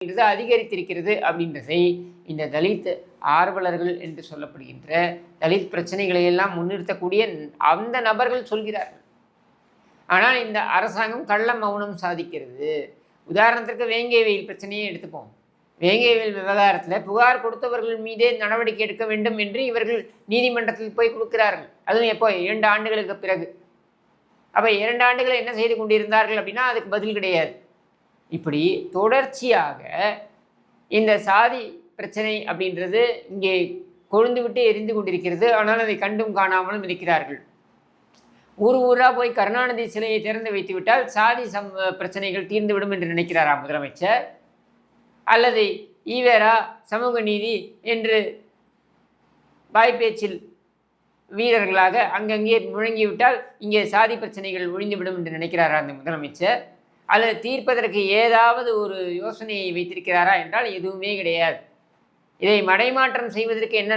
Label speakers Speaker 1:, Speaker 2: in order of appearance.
Speaker 1: அதிகரித்திருக்கிறது அப்படின்றதை இந்த தலித் ஆர்வலர்கள் என்று சொல்லப்படுகின்ற தலித் பிரச்சனைகளை எல்லாம் முன்னிறுத்தக்கூடிய அந்த நபர்கள் சொல்கிறார்கள். ஆனால் இந்த அரசாங்கம் கள்ள மௌனம் சாதிக்கிறது. உதாரணத்திற்கு வேங்கை வெயில் பிரச்சனையை எடுத்துப்போம். வேங்கை வெயில் விவகாரத்தில் புகார் கொடுத்தவர்கள் மீதே நடவடிக்கை எடுக்க வேண்டும் என்று இவர்கள் நீதிமன்றத்தில் போய் கொடுக்கிறார்கள். அதுவும் எப்போ? 2 ஆண்டுகளுக்கு பிறகு. அப்போ 2 ஆண்டுகள் என்ன செய்து கொண்டிருந்தார்கள் அப்படின்னா அதுக்கு பதில் கிடையாது. இப்படி தொடர்ச்சியாக இந்த சாதி பிரச்சனை அப்படின்றது இங்கே கொழுந்து விட்டு எரிந்து கொண்டிருக்கிறது. ஆனால் அதை கண்டும் காணாமலும் இருக்கிறார்கள். ஊராக போய் கருணாநிதி சிலையை திறந்து வைத்து விட்டால் சாதி பிரச்சனைகள் தீர்ந்துவிடும் என்று நினைக்கிறாரா முதலமைச்சர்? அல்லது ஈவேரா சமூக நீதி என்று வாய்ப்பேச்சில் வீரர்களாக அங்கங்கே முழங்கிவிட்டால் இங்கே சாதி பிரச்சனைகள் ஒழிந்துவிடும் என்று நினைக்கிறாரா அந்த முதலமைச்சர்? அல்லது தீர்ப்பதற்கு ஏதாவது ஒரு யோசனையை வைத்திருக்கிறாரா என்றால் எதுவுமே கிடையாது. இதை மடைமாற்றம் செய்வதற்கு என்ன